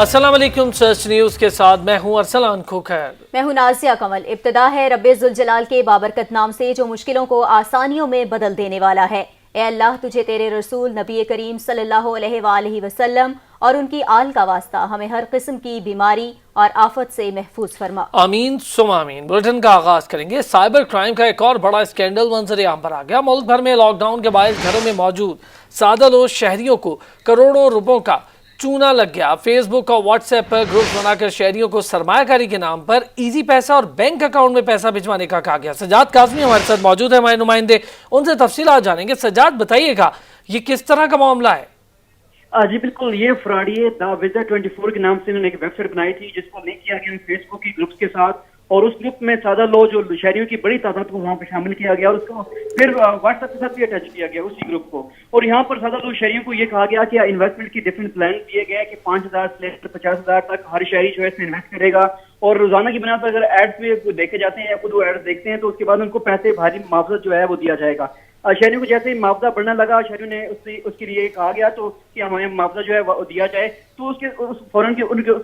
अस्सलाम वालेकुम। Search news के साथ मैं हूं अरसलान खोखर। मैं हूं नाज़िया कमल। इब्तिदा है रब्बे ज़ुल जलाल के बाबरकत नाम से जो मुश्किलों को आसानियों में बदल देने वाला है। ए अल्लाह तुझे तेरे रसूल नबी करीम सल्लल्लाहु अलैहि वसल्लम और उनकी आल का वास्ता हमें हर किस्म की बीमारी और आफत से महफूज फरमा। आमीन सुम आमीन। बुलेटिन का आगाज करेंगे। साइबर क्राइम का एक और बड़ा स्कैंडल मंजर आम पर आ गया। मुल्क भर में लॉकडाउन के बायस घरों में मौजूद सादा लोग शहरियों को करोड़ों रुपयों का चूना लग गया। फेसबुक और व्हाट्सएप पर ग्रुप बनाकर शहरियों को सरमायाकारी के नाम पर इजी पैसा और बैंक अकाउंट में पैसा भिजवाने का कहा गया। सजाद काज़मी हमारे साथ मौजूद है, हमारे नुमाइंदे, उनसे तफसीलात जानेंगे। सजाद बताइएगा ये किस तरह का मामला है? जी बिल्कुल, ये फ्रॉडी द विजय 24 के नाम से इन्होंने एक वेबसाइट बनाई थी जिसको लिंक किया गया फेसबुक की ग्रुप्स के साथ, और उस ग्रुप में सादा लोग जो शहरियों की बड़ी तादाद को वहां पे शामिल किया गया और उसको फिर व्हाट्सएप के साथ भी अटैच किया गया उसी ग्रुप को। और यहाँ पर सादा लोग शहरियों को ये कहा गया कि इन्वेस्टमेंट की डिफरेंट प्लान दिए गए कि 5,000 से लेकर 50,000 तक हर शहरी जो है इसमें इन्वेस्ट करेगा, और रोजाना की बुनियाद पर अगर एड्स में देखे जाते हैं या खुद वो एड्स देखते हैं तो उसके बाद उनको पैसे भारी मुआवजा जो है वो दिया जाएगा। शहरियों को जैसे ही मुआवजा बढ़ने लगा, शहरियों ने उसके लिए कहा गया तो कि हमें मुआवजा जो है वो दिया जाए, तो उसके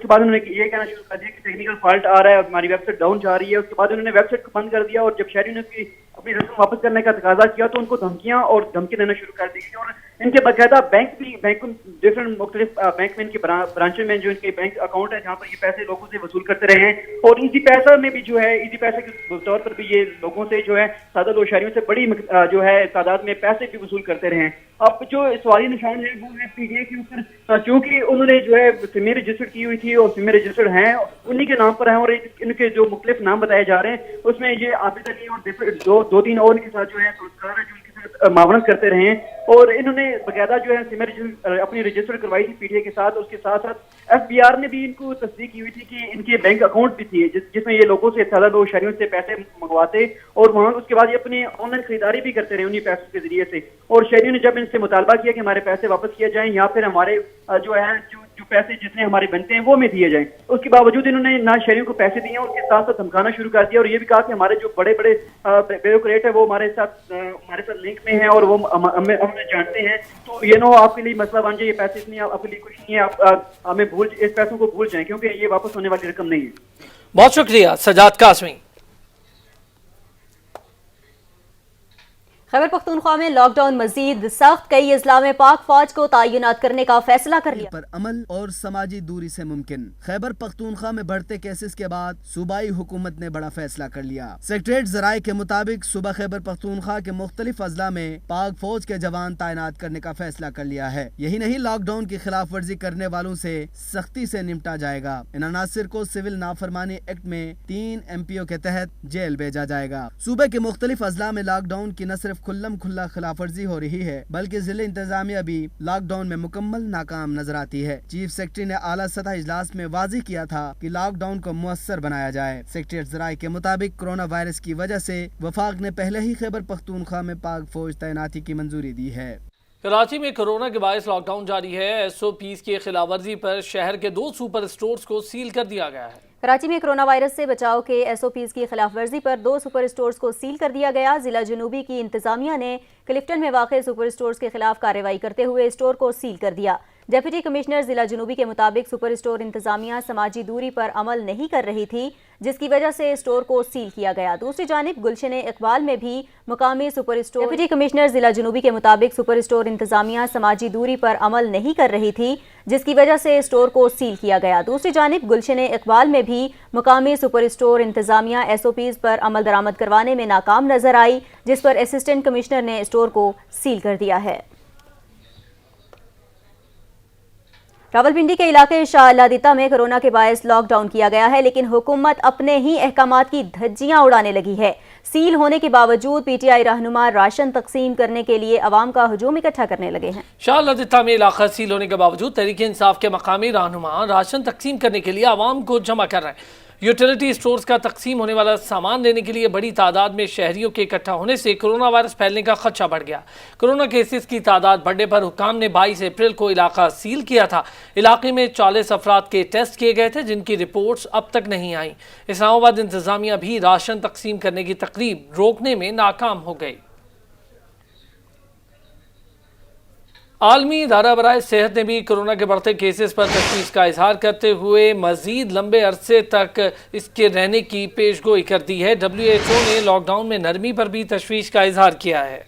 बाद उन्होंने ये कहना शुरू कर दिया कि टेक्निकल फॉल्ट आ रहा है और हमारी वेबसाइट डाउन जा रही है। उसके बाद उन्होंने वेबसाइट को बंद कर दिया, और जब शहरियों ने अपनी रकम वापस करने का तकाजा किया तो उनको धमकियां और धमकी देना शुरू कर दी गई। और इनके बाकायदा बैंक डिफरेंट मुख्तलिफ बैंक में इनके ब्रांचों में जो इनके बैंक अकाउंट है जहाँ पर ये पैसे लोगों से वसूल करते रहे हैं, और इजी पैसा में भी जो है इजी पैसे के तौर पर भी ये लोगों से जो है सादा लोग शहरियों से बड़ी जो है तादाद में पैसे भी वसूल करते रहे हैं। अब जो सवाली निशान है वो है पीडीए के ऊपर, क्योंकि उन्होंने जो है सिमें रजिस्टर की हुई थी और सिमें रजिस्टर्ड हैं उन्हीं के नाम पर हैं, और इनके जो मुख्तलिफ नाम बताए जा रहे हैं उसमें ये आबिद अली और दो तीन और इनके साथ जो है पुरस्कार है जो इनके साथ मावनत करते रहे हैं। और इन्होंने बकायदा जो है सिमें अपनी रजिस्टर करवाई थी पीडीए के साथ। उसके साथ साथ एफबीआर ने भी इनको तस्दीक की हुई थी कि इनके बैंक अकाउंट भी थी जिसमें ये लोगों से सादा लोग शहरियों से पैसे मंगवाते और वहां उसके बाद ये अपनी ऑनलाइन खरीदारी भी करते रहे उन्हीं पैसों के जरिए से। और शहरियों ने जब इनसे मुतालबा किया कि हमारे पैसे वापस किए जाएं या फिर हमारे जो है जो पैसे जितने हमारे बनते हैं वो में दिए जाएं, उसके बावजूद इन्होंने ना शहरियों को पैसे दिए, उनके साथ साथ धमकाना शुरू कर दिया, और ये भी कहा कि हमारे जो बड़े बड़े ब्यूरोक्रेट है वो हमारे साथ लिंक में है और वो हमें जानते हैं, तो ये ना हो आपके लिए मसला बन जाए, ये पैसे इतनी आपके लिए कुछ नहीं है, आप हमें इस पैसों को भूल जाएं क्योंकि ये वापस होने वाली रकम नहीं है। बहुत शुक्रिया सजाद काज़मी। खैबर पख्तूनख्वा में लॉकडाउन मजीद सख्त, कई अजला में पाक फौज को तैनात करने का फैसला कर लिया। पर अमल और समाजी दूरी से मुमकिन। खैबर पख्तूनख्वा में बढ़ते केसेस के बाद सूबाई हुकूमत ने बड़ा फैसला कर लिया। सेक्रेटरीट ज़राए के मुताबिक सुबह खैबर पख्तूनख्वा के मुख्तलिफ अजला में पाक फौज के जवान तैनात करने का फैसला कर लिया है। यही नहीं, लॉकडाउन की खिलाफ वर्जी करने वालों से सख्ती से निपटा जाएगा। इन अनासिर को सिविल नाफरमानी एक्ट में 3 MPO के तहत जेल भेजा जाएगा। सूबे के मुख्तलिफ अजला में लॉकडाउन की न सिर्फ खुल्लम खुल्ला खिलाफ वर्जी हो रही है बल्कि जिले इंतजामिया भी लॉकडाउन में मुकम्मल नाकाम नजर आती है। चीफ सेक्रेटरी ने आला सतह इजलास में वाज़ेह किया था कि लॉकडाउन को मुअस्सर बनाया जाए। सेक्रेटरी ज़राए के मुताबिक कोरोना वायरस की वजह से वफाक ने पहले ही खैबर पख्तूनख्वा में पाक फौज तैनाती की मंजूरी दी है। कराची में कोरोना के बायस लॉकडाउन जारी है। SOPs की खिलाफ वर्जी पर शहर के 2 सुपर स्टोर्स को सील कर दिया गया है। कराची में कोरोना वायरस से बचाव के SOPs की खिलाफ वर्जी पर 2 सुपर स्टोर्स को सील कर दिया गया। जिला जनूबी की इंतजामिया ने क्लिफ्टन में वाक़ सुपर स्टोर्स के खिलाफ कार्रवाई करते हुए स्टोर को सील कर दिया। डेप्यूटी कमिश्नर जिला जनूबी के मुताबिक सुपर स्टोर इंतजामिया समाजी दूरी पर अमल नहीं कर रही थी जिसकी वजह से स्टोर को सील किया गया। दूसरी जानिब गुलशन इकबाल में भी मुकामी सुपर स्टोर डेप्यूटी कमिश्नर जिला जनूबी के मुताबिक सुपर स्टोर इंतजामिया समाजी दूरी पर अमल नहीं कर रही थी जिसकी वजह से स्टोर को सील किया गया। दूसरी जानिब गुलशन इकबाल में भी मुकामी सुपर स्टोर इंतजामिया SOPs पर अमल दरामद करवाने में नाकाम नजर आई जिस पर असिस्टेंट कमिश्नर ने स्टोर को सील कर दिया है। रावलपिंडी के इलाके शाह अल्लादिता में कोरोना के बायस लॉकडाउन किया गया है, लेकिन हुकूमत अपने ही अहकामात की धज्जियां उड़ाने लगी है। सील होने के बावजूद PTI रहनुमा राशन तकसीम करने के लिए अवाम का हुजूम इकट्ठा करने लगे हैं। शाह अल्लादिता में इलाका सील होने के बावजूद तहरीक इंसाफ के मकामी रहनुमा राशन तकसीम करने के लिए अवाम को जमा कर रहे हैं। यूटिलिटी स्टोर्स का तकसीम होने वाला सामान लेने के लिए बड़ी तादाद में शहरियों के इकट्ठा होने से कोरोना वायरस फैलने का खदशा बढ़ गया। कोरोना केसेस की तादाद बढ़ने पर हुकाम ने 22 अप्रैल को इलाका सील किया था। इलाके में 40 अफराद के टेस्ट किए गए थे जिनकी रिपोर्ट्स अब तक नहीं आई। इस्लामाबाद इंतजामिया भी राशन तकसीम करने की तकरीब रोकने में नाकाम हो गई। عالمی ادارہ برائے صحت نے بھی کورونا کے بڑھتے کیسز پر تشویش کا اظہار کرتے ہوئے مزید لمبے عرصے تک اس کے رہنے کی پیش گوئی کر دی ہے۔ WHO نے لاک ڈاؤن میں نرمی پر بھی تشویش کا اظہار کیا ہے۔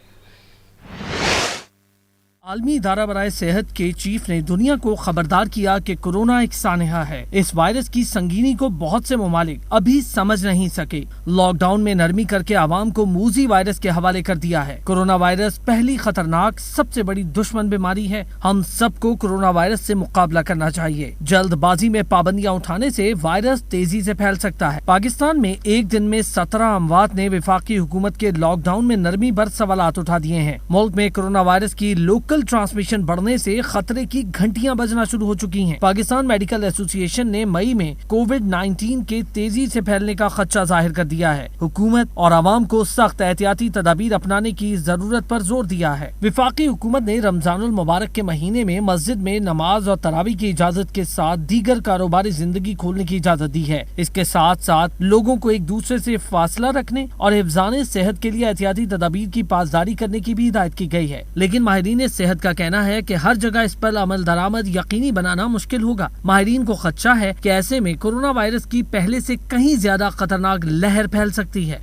عالمی ادارہ برائے صحت کے چیف نے دنیا کو خبردار کیا کہ کورونا ایک سانحہ ہے۔ اس وائرس کی سنگینی کو بہت سے ممالک ابھی سمجھ نہیں سکے۔ لاک ڈاؤن میں نرمی کر کے عوام کو موذی وائرس کے حوالے کر دیا ہے۔ کورونا وائرس پہلی خطرناک سب سے بڑی دشمن بیماری ہے۔ ہم سب کو کورونا وائرس سے مقابلہ کرنا چاہیے۔ جلد بازی میں پابندیاں اٹھانے سے وائرس تیزی سے پھیل سکتا ہے۔ پاکستان میں ایک دن میں 17 اموات نے وفاقی حکومت کے لاک ڈاؤن میں نرمی پر سوالات اٹھا دیے ہیں۔ ملک میں کورونا وائرس کی لوکل ٹرانسمیشن بڑھنے سے خطرے کی گھنٹیاں بجنا شروع ہو چکی ہیں۔ پاکستان میڈیکل ایسوسی ایشن نے مئی میں کووڈ-19 کے تیزی سے پھیلنے کا خدشہ ظاہر کر دیا ہے۔ حکومت اور عوام کو سخت احتیاطی تدابیر اپنانے کی ضرورت پر زور دیا ہے۔ وفاقی حکومت نے رمضان المبارک کے مہینے میں مسجد میں نماز اور تراویح کی اجازت کے ساتھ دیگر کاروباری زندگی کھولنے کی اجازت دی ہے۔ اس کے ساتھ ساتھ لوگوں کو ایک دوسرے سے فاصلہ رکھنے اور حفظان صحت کے لیے احتیاطی تدابیر کی پاسداری کرنے کی بھی ہدایت کی گئی ہے۔ لیکن ماہرین صحت کا کہنا ہے کہ ہر جگہ اس پر عمل درآمد یقینی بنانا مشکل ہوگا۔ ماہرین کو خدشہ ہے کہ ایسے میں کورونا وائرس کی پہلے سے کہیں زیادہ خطرناک لہر پھیل سکتی ہے۔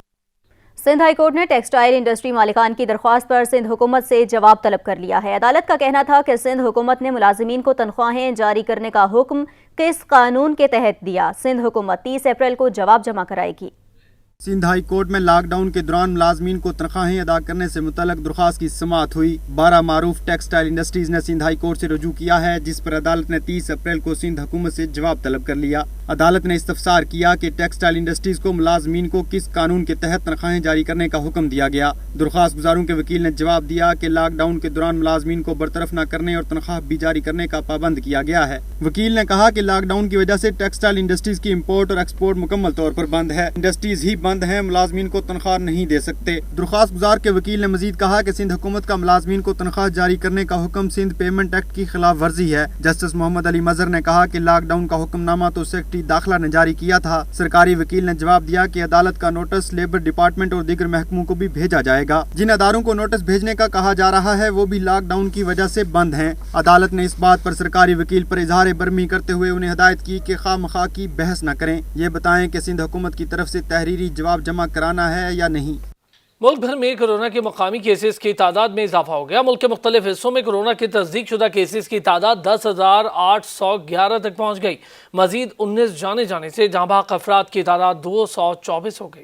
سندھ ہائی کورٹ نے ٹیکسٹائل انڈسٹری مالکان کی درخواست پر سندھ حکومت سے جواب طلب کر لیا ہے۔ عدالت کا کہنا تھا کہ سندھ حکومت نے ملازمین کو تنخواہیں جاری کرنے کا حکم کس قانون کے تحت دیا؟ سندھ حکومت 30 اپریل کو جواب جمع کرائے گی۔ سندھ ہائی کورٹ میں لاک ڈاؤن کے دوران ملازمین کو تنخواہیں ادا کرنے سے متعلق درخواست کی سماعت ہوئی۔ 12 معروف ٹیکسٹائل انڈسٹریز نے سندھ ہائی کورٹ سے رجوع کیا ہے، جس پر عدالت نے 30 اپریل کو سندھ حکومت سے جواب طلب کر لیا۔ عدالت نے استفسار کیا کہ ٹیکسٹائل انڈسٹریز کو ملازمین کو کس قانون کے تحت تنخواہیں جاری کرنے کا حکم دیا گیا۔ درخواست گزاروں کے وکیل نے جواب دیا کہ لاک ڈاؤن کے دوران ملازمین کو برطرف نہ کرنے اور تنخواہ بھی جاری کرنے کا پابند کیا گیا ہے۔ وکیل نے کہا کہ لاک ڈاؤن کی وجہ سے ٹیکسٹائل انڈسٹریز کی امپورٹ اور ایکسپورٹ مکمل طور پر بند ہے۔ انڈسٹریز ہی بند ہیں، ملازمین کو تنخواہ نہیں دے سکتے۔ درخواست گزار کے وکیل نے مزید کہا کہ سندھ حکومت کا ملازمین کو تنخواہ جاری کرنے کا حکم سندھ پیمنٹ ایکٹ کی خلاف ورزی ہے۔ جسٹس محمد علی مظہر نے کہا کہ لاک ڈاؤن کا حکم نامہ تو سیکرٹری داخلہ نے جاری کیا تھا۔ سرکاری وکیل نے جواب دیا کہ عدالت کا نوٹس لیبر ڈپارٹمنٹ اور دیگر محکموں کو بھی بھیجا جائے گا۔ جن اداروں کو نوٹس بھیجنے کا کہا جا رہا ہے وہ بھی لاک ڈاؤن کی وجہ سے بند ہیں۔ عدالت نے اس بات پر سرکاری وکیل پر اظہار برہمی کرتے ہوئے انہیں ہدایت کی کہ خواہ مخواہ کی بحث نہ کریں، یہ بتائیں کہ سندھ حکومت کی طرف سے تحریری جواب جمع کرانا ہے یا نہیں۔ ملک بھر میں کورونا کے مقامی کیسز کی تعداد میں اضافہ ہو گیا۔ ملک کے مختلف حصوں میں کورونا کے تصدیق شدہ کیسز کی تعداد 10,811 تک پہنچ گئی۔ مزید 19 جانے سے جاں بحق افراد کی تعداد 224 ہو گئی۔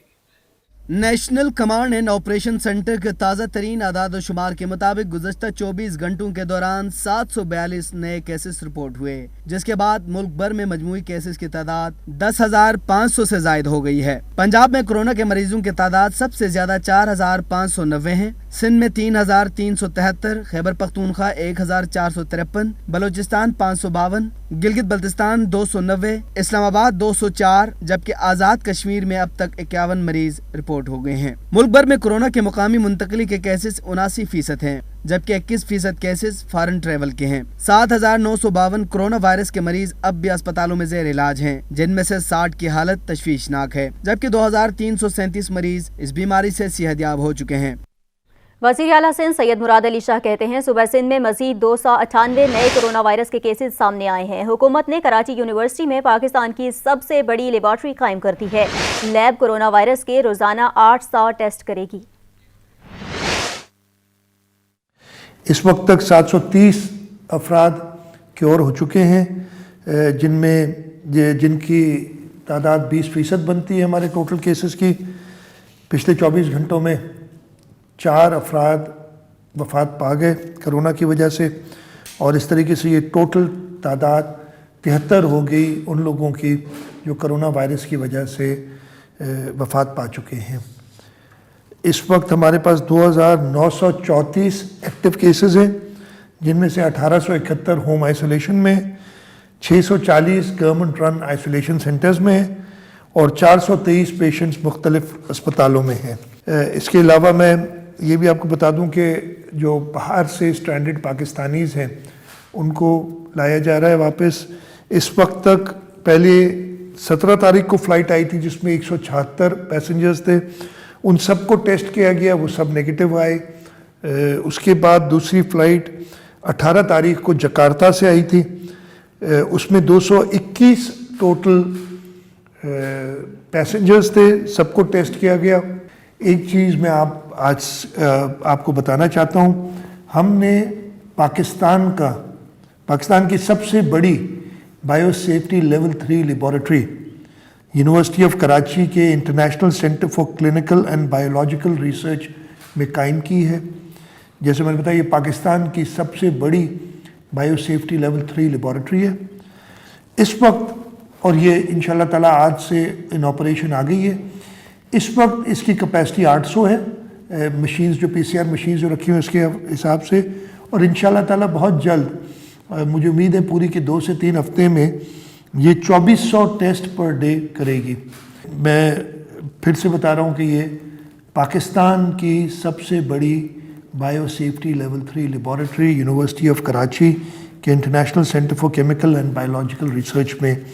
National command and operation centre کے تازہ ترین اعداد و شمار کے مطابق گزشتہ 24 گھنٹوں کے دوران 742 نئے کیسز رپورٹ ہوئے، جس کے بعد ملک بھر میں مجموعی کیسز کی تعداد 10,500 سے زائد ہو گئی ہے۔ پنجاب میں کورونا کے مریضوں کی تعداد سب سے زیادہ 4,590 ہیں، سندھ میں 3,373، خیبر پختونخوا 1,453، بلوچستان 552، گلگت بلتستان 290، اسلام آباد 204، جبکہ آزاد کشمیر میں اب تک 51 مریض رپورٹ ہو گئے ہیں۔ ملک بھر میں کورونا کے مقامی منتقلی کے کیسز 79% ہیں، جبکہ 21% کیسز فارن ٹریول کے ہیں۔ 7,952 کورونا وائرس کے مریض اب بھی اسپتالوں میں زیر علاج ہیں، جن میں سے 60 کی حالت تشویشناک ہے، جبکہ 2,337 مریض اس بیماری سے صحت یاب ہو چکے ہیں۔ وزیر اعلیٰ سندھ سید مراد علی شاہ کہتے ہیں صوبہ سندھ میں مزید 298 نئے کورونا وائرس کے کیسز سامنے آئے ہیں۔ حکومت نے کراچی یونیورسٹی میں پاکستان کی سب سے بڑی لیبارٹری قائم کر دی ہے۔ لیب کورونا وائرس کے روزانہ 800 ٹیسٹ کرے گی۔ اس وقت تک 730 افراد کیور ہو چکے ہیں، جن کی تعداد 20% بنتی ہے ہمارے ٹوٹل کیسز کی۔ پچھلے 24 گھنٹوں میں 4 افراد وفات پا گئے کرونا کی وجہ سے، اور اس طریقے سے یہ ٹوٹل تعداد 73 ہو گئی ان لوگوں کی جو کرونا وائرس کی وجہ سے وفات پا چکے ہیں۔ اس وقت ہمارے پاس 2,934 ایکٹیو کیسز ہیں، جن میں سے 1,871 ہوم آئسولیشن میں، 640 گورنمنٹ رن آئسولیشن سینٹرز میں ہیں، اور 423 پیشنٹس مختلف اسپتالوں میں ہیں۔ اس کے علاوہ میں یہ بھی آپ کو بتا دوں کہ جو باہر سے سٹرینڈڈ پاکستانیز ہیں ان کو لایا جا رہا ہے واپس۔ اس وقت تک پہلے 17 تاریخ کو فلائٹ آئی تھی جس میں 176 پیسنجرز تھے، ان سب کو ٹیسٹ کیا گیا، وہ سب نیگیٹو آئے۔ اس کے بعد دوسری فلائٹ 18 तारीख को जकार्ता से आई थी, उसमें 221 टोटल पैसेंजर्स थे, सबको टेस्ट किया गया। एक चीज़ मैं आज आपको बताना चाहता हूँ, हमने पाकिस्तान की सबसे बड़ी bio safety level 3 laboratory university of Karachi के international centre for clinical and biological research में कायम की है। जैसे मैंने बताया, ये पाकिस्तान की सबसे बड़ी बायो सेफ्टी लेवल 3 लेबॉरेटरी है इस वक्त, और ये इंशाल्लाह ताला आज से इन ऑपरेशन आ गई है। इस वक्त इसकी कैपेसिटी 800 है, मशीन्स जो PCR मशीन्स जो रखी हुई उसके हिसाब से, और इंशाल्लाह ताला बहुत जल्द मुझे उम्मीद है पूरी के 2 से 3 हफ्ते में ये 2400 टेस्ट पर डे करेगी। मैं फिर से बता रहा हूँ कि ये पाकिस्तान की सबसे बड़ी bio safety level 3 laboratory university of Karachi के international centre for chemical and biological research में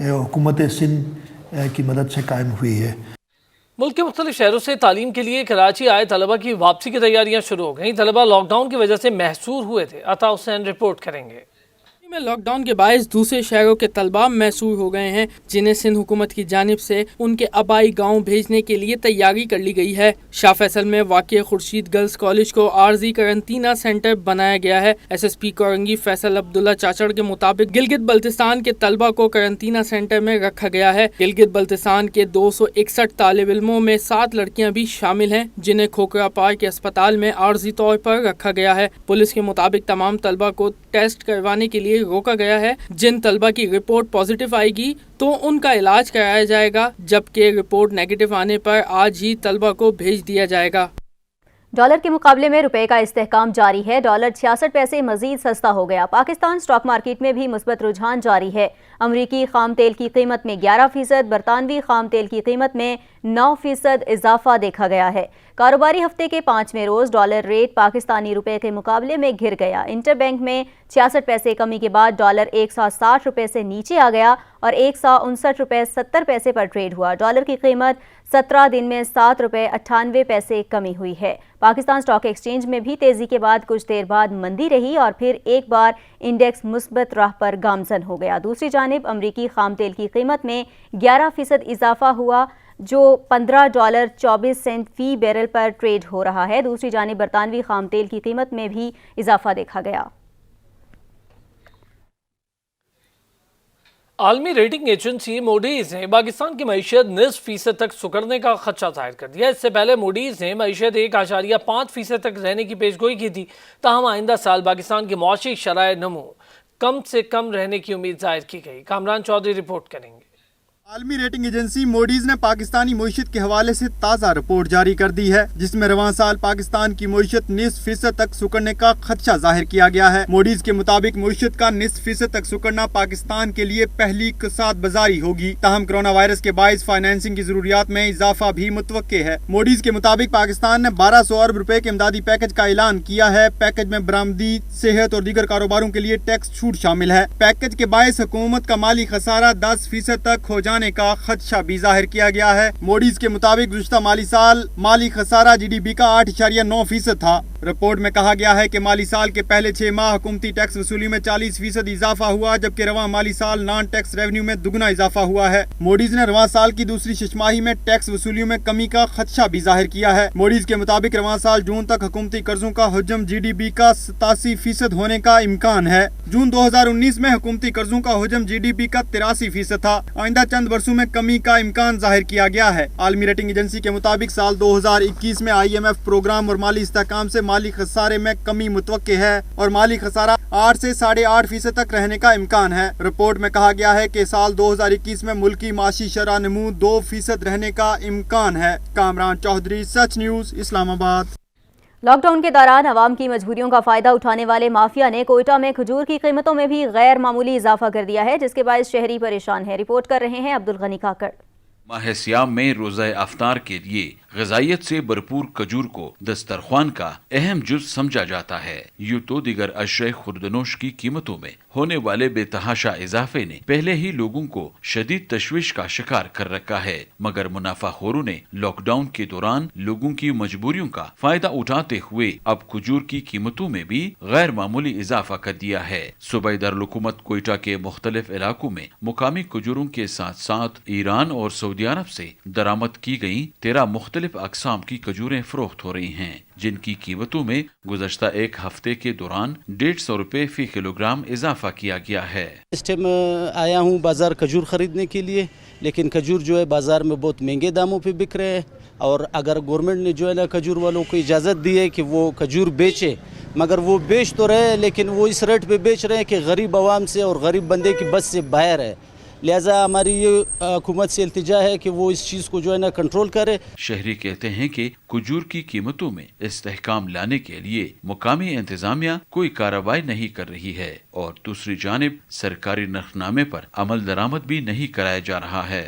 हुकूमत सिंध की मदद से कायम हुई है। मुल्क के मुख्तलिफ शहरों से तालीम के लिए कराची आए तलबा की वापसी की तैयारियां शुरू हो गई। तलबा लॉकडाउन की वजह से महसूर हुए थे। अता हुसैन रिपोर्ट करेंगे। में लॉकडाउन के बायस दूसरे शहरों के तलबा मैसूर हो गए हैं, जिन्हें सिंध हुकूमत की जानिब से उनके आबाई गांव भेजने के लिए तैयारी कर ली गई है। शाह फैसल में वाक़िए खुर्शीद गर्ल्स कॉलेज को आर्जी करंतना सेंटर बनाया गया है। SSP कोरंगी फैसल अब्दुल्ला चाचड़ के मुताबिक गिलगित बल्तिस्तान के तलबा को करंतना सेंटर में रखा गया है। गिलगित बल्तिस्तान के 261 तालिब इल्मों में 7 लड़कियां भी शामिल हैं, जिन्हें खोखरा पार के अस्पताल में आर्जी तौर पर रखा गया है। पुलिस के मुताबिक तमाम तलबा को टेस्ट करवाने के लिए रोका गया है। जिन तलबा की रिपोर्ट पॉजिटिव आएगी तो उनका इलाज कराया जाएगा, जबकि रिपोर्ट नेगेटिव आने पर आज ही तलबा को भेज दिया जाएगा। डॉलर के मुकाबले में रुपए का इस्तेहकाम जारी है। डॉलर 66 पैसे मजीद सस्ता हो गया। पाकिस्तान स्टॉक मार्केट में भी मुस्बत रुझान जारी है। अमरीकी खाम तेल की कीमत में 11%, बरतानवी खाम तेल की कीमत में 9% इजाफा देखा गया है। कारोबारी हफ्ते के 5वें रोज डॉलर रेट पाकिस्तानी रुपए के मुकाबले में गिर गया। इंटरबैंक में 66 पैसे कमी के बाद डॉलर 160 रुपए से नीचे आ गया और 159 रुपए 70 पैसे पर ट्रेड हुआ। डॉलर की कीमत 17 दिन में 7 रुपए 98 पैसे कमी हुई है। पाकिस्तान स्टॉक एक्सचेंज में भी तेजी के बाद कुछ देर बाद मंदी रही और फिर एक बार इंडेक्स मुस्बत राह पर गामजन हो गया। दूसरी जानिब अमरीकी खाम तेल की कीमत में 11% इजाफा हुआ, जो $15.24 फी बैरल पर ट्रेड हो रहा है। दूसरी जानिब बरतानवी खाम तेल की कीमत में भी इजाफा देखा गया। आलमी रेटिंग एजेंसी मूडीज ने पाकिस्तान की मईशत निस्फ % तक सुकड़ने का खदशा जाहिर कर दिया। इससे पहले मूडीज ने मईशत 1.5% तक रहने की पेशगोई की थी। ताहम आइंदा साल पाकिस्तान की मौशी शराय नमू कम से कम रहने की उम्मीद जाहिर की गई। कामरान चौधरी रिपोर्ट करेंगे। आलमी रेटिंग एजेंसी मूडीज ने पाकिस्तानी मईशत के हवाले से ताज़ा रिपोर्ट जारी कर दी है, जिसमें रवां साल पाकिस्तान की मईशत निस्फ % तक सुकड़ने का खदशा जाहिर किया गया है। मूडीज के मुताबिक मईशत का निस्फ % तक सुकड़ना पाकिस्तान के लिए पहली इक़्तिसाद बाज़ारी होगी। ताहम कोरोना वायरस के बाइस फाइनेंसिंग की जरूरियात में इजाफा भी मुतवक्के है। मूडीज के मुताबिक पाकिस्तान ने 1200 अरब रुपए के इमदादी पैकेज का ऐलान किया है। पैकेज में बरामदी, सेहत और दीगर कारोबारों के लिए टैक्स छूट शामिल है। पैकेज के बाइस हुकूमत का माली खसारा 10% तक हो जाने का खदशा भी जाहिर किया गया है। मूडीज के मुताबिक गुज़श्ता माली साल माली खसारा GDP का 8.9% था। रिपोर्ट में कहा गया है कि माली साल के पहले 6 माह हुकूमती टैक्स वसूली में 40% इजाफा हुआ, जबकि रवां माली साल नॉन टैक्स रेवेन्यू में दुगना इजाफा हुआ है। मूडीज ने रवां साल की दूसरी छमाही में टैक्स वसूलियों में कमी का खदशा भी जाहिर किया है। मूडीज के मुताबिक रवां साल जून तक हुकूमती कर्जों का हजम GDP का 87% होने का इम्कान है। जून 2019 में हुकूमती कर्जों का हजम GDP का 83% था। आइंदा चंद वर्षों में कमी का इम्कान जाहिर किया गया है। आलमी रेटिंग एजेंसी के मुताबिक साल 2021 में IMF प्रोग्राम और माली इस्तेहकाम से माली खसारे में कमी मुतवक्के है और माली खसारा 8 से 8.5% तक रहने का इम्कान है। रिपोर्ट में कहा गया है कि साल 2021 में मुल्की माशी शरह नमू 2% रहने का इम्कान है। कामरान चौधरी, सच न्यूज़, इस्लामाबाद। लॉकडाउन के दौरान अवाम की मजबूरियों का फायदा उठाने वाले माफिया ने कोयटा में खजूर की कीमतों में भी गैर मामूली इजाफा कर दिया है, जिसके बायस शहरी परेशान है। रिपोर्ट कर रहे हैं अब्दुल गनी काकड़। माह सियाम में रोज़ा अफ्तार के लिए ग़िज़ाइयत से भरपूर खजूर को दस्तरख्वान का अहम जुज़ समझा जाता है। यूँ तो दिगर अशय खुर्दनोश की कीमतों में होने वाले बेतहाशा इजाफे ने पहले ही लोगों को शदीद तशवीश का शिकार कर रखा है, मगर मुनाफाखोरों ने लॉकडाउन के दौरान लोगों की मजबूरियों का फायदा उठाते हुए अब खजूर की कीमतों में भी गैर मामूली इजाफा कर दिया है। सूबे दारुल-हुकूमत कोयटा के मुख्तलिफ इलाकों में मुकामी खजूरों के साथ साथ ईरान और सऊदी अरब से दरामद की गई 13 मुख्तलिफ अक़साम की खजूरें फरोख्त हो रही हैं, जिनकी कीमतों में गुज़श्ता एक हफ्ते के दौरान 150 रुपए फी किलोग्राम इजाफा किया गया है। इस टाइम आया हूँ बाज़ार खजूर ख़रीदने के लिए, लेकिन खजूर जो है बाज़ार में बहुत महंगे दामों पे बिक रहे हैं। और अगर गवर्नमेंट ने जो है ना खजूर वालों को इजाज़त दी है कि वो खजूर बेचे, मगर वो बेच तो रहे हैं लेकिन वो इस रेट पे बेच रहे हैं कि गरीब आवाम से और गरीब बंदे की बस से बाहर है। लिहाजा हमारी ये हुकूमत से इल्तिजा है कि वो इस चीज़ को जो है ना कंट्रोल करे। शहरी कहते हैं कि खजूर की कीमतों में इस्तेहकाम लाने के लिए मुकामी इंतजामिया कोई कार्रवाई नहीं कर रही है और दूसरी जानिब सरकारी नरखनामे पर अमल दरामद भी नहीं कराया जा रहा है।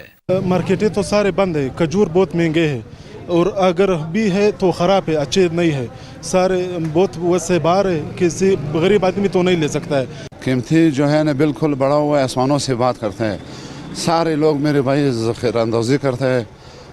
मार्केटें तो सारे बंद है, खजूर बहुत महंगे हैं और अगर भी है तो ख़राब है, अच्छे नहीं है, सारे बहुत वैसे बाहर है, किसी गरीब आदमी तो नहीं ले सकता है। कीमती जो है ना बिल्कुल बढ़ा हुआ है, आसमानों से बात करते हैं। सारे लोग मेरे भाई ज़ख़ीरा अंदाज़ी करते हैं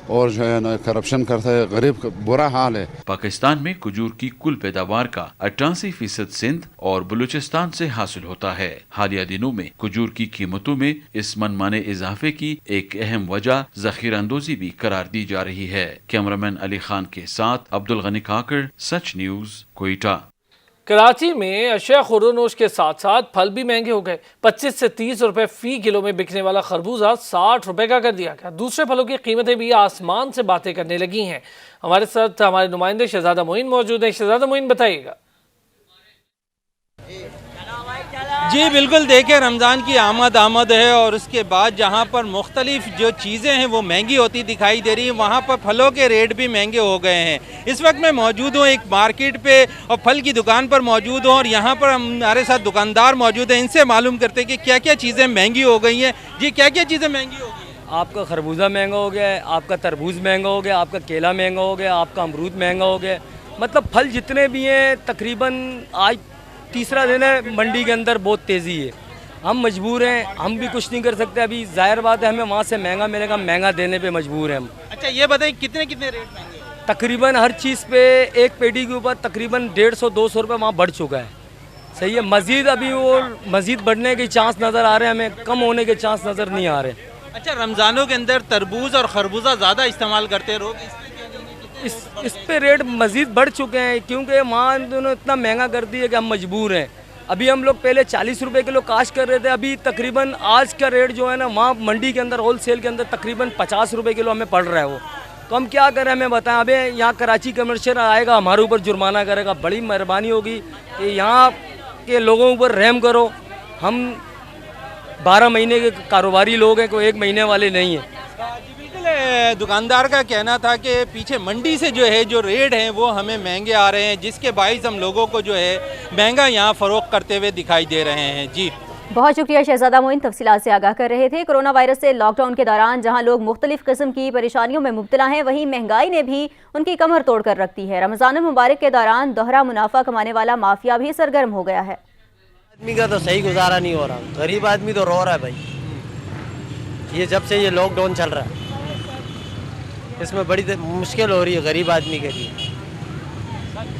और जो है ना करप्शन करता है, गरीब का बुरा हाल है। पाकिस्तान में खजूर की कुल पैदावार का 88% सिंध और बलूचिस्तान से हासिल होता है। हालिया दिनों में खजूर की कीमतों में इस मनमाने इजाफे की एक अहम वजह ज़ख़ीरा अंदोज़ी भी करार दी जा रही है। कैमरामैन अली खान के साथ अब्दुल गनी काकड़, सच न्यूज़, कोयटा। कराची में अशिया खुर्दनोश के साथ साथ फल भी महंगे हो गए। 25 से 30 रुपए फी किलो में बिकने वाला खरबूजा 60 रुपए का कर दिया गया। दूसरे फलों की कीमतें भी आसमान से बातें करने लगी हैं। हमारे साथ हमारे नुमाइंदे शहजादा मोइन मौजूद हैं। शहजादा मोइन, बताइएगा। जी बिल्कुल, देखिए रमज़ान की आमद है और उसके बाद जहाँ पर मुख्तलिफ जो चीज़ें हैं वो महंगी होती दिखाई दे रही हैं, वहाँ पर फलों के रेट भी महंगे हो गए हैं। इस वक्त मैं मौजूद हूँ एक मार्केट पे और फल की दुकान पर मौजूद हूँ और यहाँ पर हमारे साथ दुकानदार मौजूद हैं। इनसे मालूम करते हैं कि क्या क्या चीज़ें महंगी हो गई हैं। जी, क्या क्या चीज़ें महंगी हो गई हैं? आपका खरबूजा महंगा हो गया है, आपका तरबूज महंगा हो गया, आपका केला महंगा हो गया, आपका अमरूद महंगा हो गया। मतलब फल जितने भी हैं, तकरीबन आज तीसरा दिन है, मंडी के अंदर बहुत तेज़ी है। हम मजबूर हैं, हम भी कुछ नहीं कर सकते। अभी ज़ाहिर बात है, हमें वहाँ से महंगा मिलेगा, महंगा देने पे मजबूर हैं हम। अच्छा, ये बताएं कितने कितने रेट महंगे? तकरीबन हर चीज़ पे एक पेटी के ऊपर तकरीबन 150-200 रुपये वहाँ बढ़ चुका है। सही है, मज़ीद अभी वो मज़ीद बढ़ने के चांस नज़र आ रहे हैं, हमें कम होने के चांस नज़र नहीं आ रहे। अच्छा, रमज़ानों के अंदर तरबूज और खरबूजा ज़्यादा इस्तेमाल करते हैं लोग, इस पे रेट मज़ीद बढ़ चुके हैं क्योंकि वहाँ उन्होंने इतना महंगा कर दिया कि हम मजबूर हैं। अभी हम लोग पहले 40 रुपए किलो काश कर रहे थे, अभी तकरीबन आज का रेट जो है ना वहाँ मंडी के अंदर होल सेल के अंदर तकरीबन 50 रुपए किलो हमें पड़ रहा है वो। तो हम क्या करें, हमें बताएं। अभी यहाँ कराची कमर्शियल आएगा, हमारे ऊपर जुर्माना करेगा। बड़ी मेहरबानी होगी कि यहाँ के लोगों पर रहम करो। हम 12 महीने के कारोबारी लोग हैं, कोई 1 महीने वाले नहीं हैं। दुकानदार का कहना था कि पीछे मंडी से जो है जो रेट हैं वो हमें महंगे आ रहे हैं, जिसके बाइस हम लोगों को जो है महंगा यहाँ फरोख्त करते हुए दिखाई दे रहे हैं। जी बहुत शुक्रिया शहजादा मोइन, तफसीलात से आगाह कर रहे थे। कोरोना वायरस से लॉकडाउन के दौरान जहां लोग मुख्तलिफ किस्म की परेशानियों में मुब्तला हैं, वहीं महंगाई ने भी उनकी कमर तोड़ कर रख दी है। रमज़ान मुबारक के दौरान दोहरा मुनाफा कमाने वाला माफिया भी सरगर्म हो गया है। आदमी का तो सही गुजारा नहीं हो रहा, गरीब आदमी तो रो रहा है भाई। ये जब से ये लॉकडाउन चल रहा है इसमें बड़ी मुश्किल हो रही है गरीब आदमी के लिए।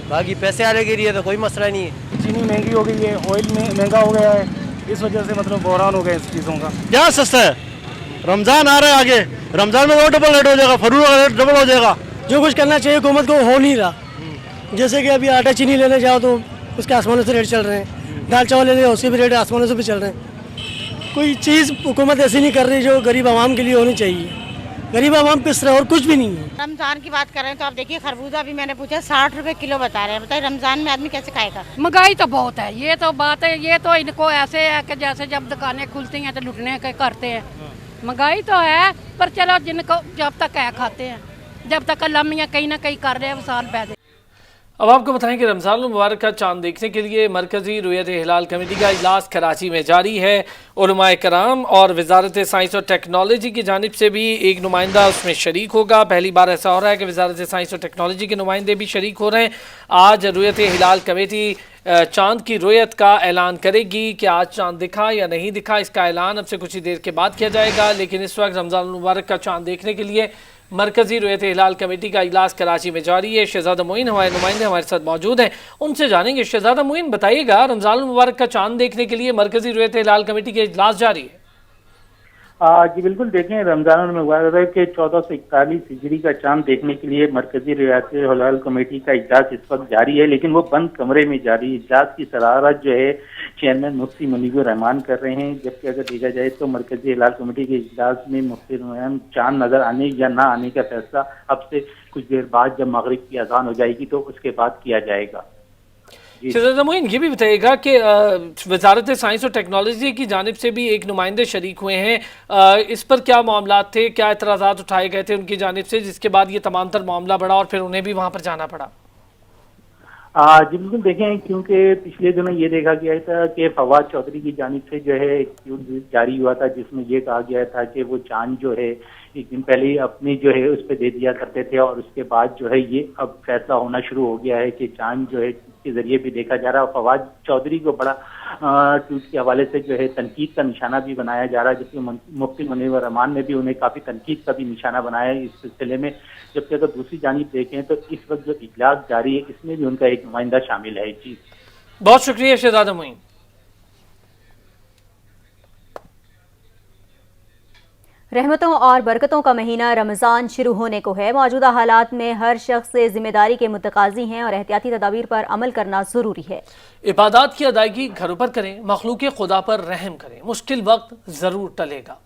बाकी पैसे वाले के लिए तो कोई मसला नहीं है। चीनी महंगी हो गई है, ऑयल में महंगा हो गया है, इस वजह से मतलब बहरान हो गया इस चीज़ों का। क्या सस्ता है, रमज़ान आ रहा है आगे, रमज़ान में और डबल रेट हो जाएगा, फरूख का रेट डबल हो जाएगा। जो कुछ करना चाहिए हुकूमत को हो नहीं रहा। जैसे कि अभी आटा चीनी लेने जाओ तो उसके आसमानों से रेट चल रहे हैं, दाल चावल लेने जाओ उसके भी रेट आसमानों से भी चल रहे हैं। कोई चीज़ हुकूमत ऐसी नहीं कर रही जो गरीब आवाम के लिए होनी चाहिए। गरीब आवाम पिस रहा है और कुछ भी नहीं है। रमजान की बात कर रहे हैं तो आप देखिए खरबूजा भी मैंने पूछा 60 रुपए किलो बता रहे हैं। बताइए रमजान में आदमी कैसे खाएगा। महंगाई तो बहुत है, ये तो बात है। ये तो इनको ऐसे है कि जैसे जब दुकानें खुलती हैं तो लुटने के करते हैं। महंगाई तो है, पर चलो जिनको जब तक है खाते हैं, जब तक अल्लाह मियां कहीं ना कहीं कर रहे हैं वसाल पैदे। अब आपको बताएं कि रमज़ान मुबारक का चांद देखने के लिए मरकज़ी रुयत हिलाल कमेटी का इजलास कराची में जारी है। उलमाए कराम और वजारत साइंस और टेक्नोलॉजी की जानिब से भी एक नुमाइंदा उसमें शरीक होगा। पहली बार ऐसा हो रहा है कि वजारत साइंस और टेक्नोलॉजी के नुमाइंदे भी शरीक हो रहे हैं। आज रुयत हिलाल कमेटी चांद की रुयत का ऐलान करेगी कि आज चांद दिखा या नहीं दिखा। इसका ऐलान अब से कुछ ही देर के बाद किया जाएगा, लेकिन इस वक्त रमज़ान मुबारक का चांद देखने के लिए मरकज़ी रुयत हिलाल कमेटी का इजलास कराची में जारी है। शहजादा मोइन हमारे नुमाइंदे हमारे साथ मौजूद हैं, उनसे जानेंगे। शहजादा मोइन, बताइएगा, रमज़ान मुबारक का चांद देखने के लिए मरकज़ी रुयत हिलाल कमेटी के इजलास जारी है। जी बिल्कुल, देखें, रमज़ान मुबारक के 1441 हिजरी का चांद देखने के लिए मरकज़ी रियासत हिलाल कमेटी का इजलास इस वक्त जारी है, लेकिन वो बंद कमरे में जारी। इजलास की सदारत जो है चेयरमैन मुफ्ती मुनीबुर रहमान कर रहे हैं, जबकि अगर देखा जाए तो मरकज़ी हिलाल कमेटी के इजलास में मुफ्ती रहमान चांद नजर आने या ना आने का फैसला अब से कुछ देर बाद जब मगरिब की अजान हो जाएगी तो उसके बाद किया जाएगा। शहजादा मोइन, ये भी बताइएगा कि वजारत साइंस और टेक्नोलॉजी की जानिब से भी एक नुमाइंदे शरीक हुए हैं, इस पर क्या मामला थे, क्या एतराज़ात उठाए गए थे उनकी जानिब से, जिसके बाद ये तमाम तर मामला बढ़ा और फिर उन्हें भी वहाँ पर जाना पड़ा? जी बिल्कुल, देखें, क्योंकि पिछले दिनों ये देखा गया था कि फवाद चौधरी की जानिब से जो है एक ट्वीट जारी हुआ था जिसमें ये कहा गया था कि वो चांद जो है एक दिन पहले ही अपनी जो है उस पर दे दिया करते थे, और उसके बाद जो है ये अब फैसला होना शुरू हो गया है कि चांद जो है के जरिए भी देखा जा रहा है। और फवाद चौधरी को बड़ा ट्वीट के हवाले से जो है तनकीद का निशाना भी बनाया जा रहा है, जबकि मुफ्ती मुनीबुर रहमान ने भी उन्हें काफ़ी तनकीद का भी निशाना बनाया है इस सिलसिले में। जबकि अगर दूसरी जानिब देखें तो इस वक्त जो इजलास जारी है इसमें भी उनका एक नुमाइंदा शामिल है। जी बहुत शुक्रिया शहजादा मोइन। रहमतों और बरकतों का महीना रमज़ान शुरू होने को है। मौजूदा हालात में हर शख्स से जिम्मेदारी के मुतकाजी हैं और एहतियाती तदाबीर पर अमल करना ज़रूरी है। इबादत की अदायगी घरों पर करें, मखलूक खुदा पर रहम करें, मुश्किल वक्त ज़रूर टलेगा।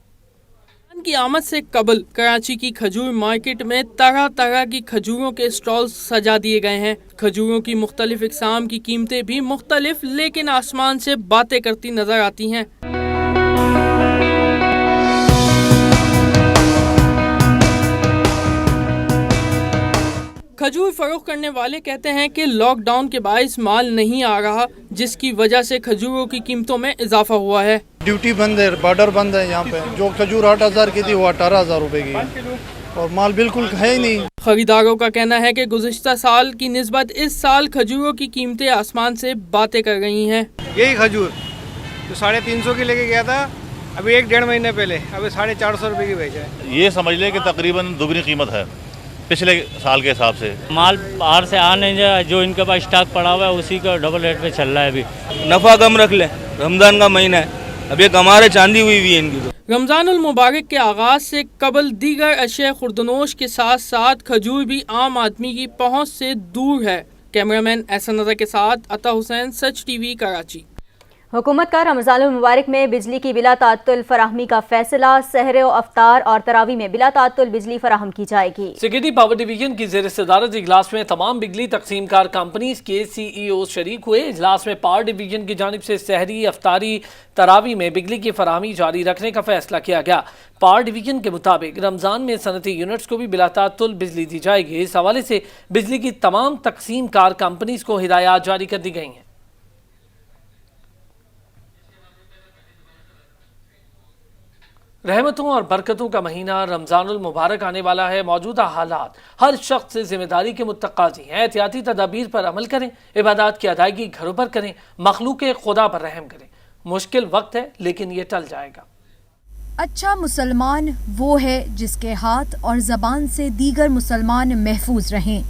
की आमद से कबल कराची की खजूर मार्केट में तरह तरह की खजूरों के स्टॉल्स सजा दिए गए हैं। खजूरों की मुख्तलिफ इकसाम की कीमतें भी मुख्तलिफ लेकिन आसमान से बातें करती नजर आती हैं। खजूर फरोख्त करने वाले कहते हैं कि लॉकडाउन के बायस माल नहीं आ रहा, जिसकी वजह से खजूरों की कीमतों में इजाफा हुआ है। ड्यूटी बंद है, बॉर्डर बंद है, यहाँ पे जो खजूर 8000 की थी वो 18000 रुपए की है और माल बिल्कुल है ही नहीं। खरीदारों का कहना है कि गुज़िश्ता साल की निस्बत इस साल खजूरों की कीमतें आसमान से बातें कर रही हैं। यही खजूर जो 350 की लेके गया था अभी 1-1.5 महीने पहले, अभी 450 रुपए की बेचा है। ये समझ ले कि तकरीबन दुगनी कीमत है पिछले साल के हिसाब से। माल बाहर से आ नहीं जाए, जो इनके पास स्टॉक पड़ा हुआ है उसी का डबल रेट पे चल रहा है। अभी नफा कम रख ले, रमजान का महीना है, अभी कमारे चांदी हुई है इनकी। तो रमजानुल मुबारक के आगाज से कबल दीगर अशय खुर्दनोश के साथ साथ खजूर भी आम आदमी की पहुँच से दूर है। कैमरामैन एहसन नज़र के साथ अता हुसैन, सच टीवी, कराची। हुकूमत का रमज़ानुल मुबारक में बिजली की बिला ताअत्तुल फराहमी का फैसला। सहर व अफ्तार और तरावी में बिला ताअत्तुल बिजली फराहम की जाएगी। सेक्रेटरी पावर डिवीजन की ज़ेर सदारत इजलास में तमाम बिजली तकसीम कार कंपनीज के CEO शरीक हुए। इजलास में पावर डिवीजन की जानिब से सहरी, अफ्तारी, तरावी में बिजली की फराहमी जारी रखने का फैसला किया गया। पावर डिवीजन के मुताबिक रमज़ान में सनती यूनिट्स को भी बिला ताअत्तुल बिजली दी जाएगी। इस हवाले से बिजली की तमाम तकसीम कार कंपनीज को हिदायत जारी कर दी गई हैं। रहमतों और बरकतों का महीना रमज़ानुल मुबारक आने वाला है। मौजूदा हालात हर शख्स से जिम्मेदारी के मुत्तकाजी हैं। एहतियाती तदाबीर पर अमल करें, इबादत की अदायगी घरों पर करें, मखलूक खुदा पर रहम करें। मुश्किल वक्त है लेकिन ये टल जाएगा। अच्छा मुसलमान वो है जिसके हाथ और ज़बान से दीगर मुसलमान महफूज रहें।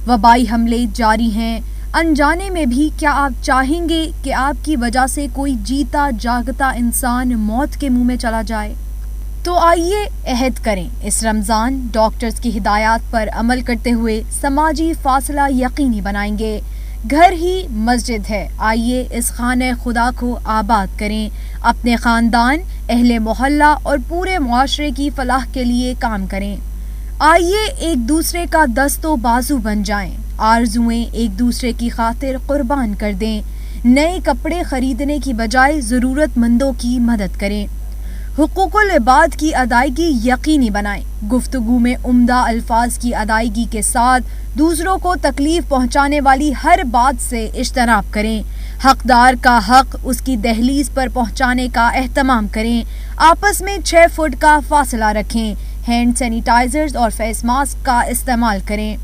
वबाई हमले जारी हैं, अनजाने में भी। क्या आप चाहेंगे कि आपकी वजह से कोई जीता जागता इंसान मौत के मुंह में चला जाए? तो आइए अहद करें, इस रमज़ान डॉक्टर्स की हिदायत पर अमल करते हुए समाजी फासला यकीनी बनाएंगे। घर ही मस्जिद है, आइए इस खाने खुदा को आबाद करें। अपने ख़ानदान, अहले मोहल्ला और पूरे मुआशरे की फलाह के लिए काम करें। आइए एक दूसरे का दस्तो बाजू बन जाएं, आरजुएं एक दूसरे की खातिर कुर्बान कर दें। नए कपड़े खरीदने की बजाय ज़रूरतमंदों की मदद करें। हुकूकुल इबाद की अदायगी यकीनी बनाएं। गुफ्तगू में उम्दा अल्फाज की अदायगी के साथ दूसरों को तकलीफ पहुंचाने वाली हर बात से इज्तनाब करें। हकदार का हक उसकी दहलीज पर पहुंचाने का एहतमाम करें। आपस में 6 फुट का फासला रखें। हैंड सैनिटाइजर्स और फेस मास्क का इस्तेमाल करें।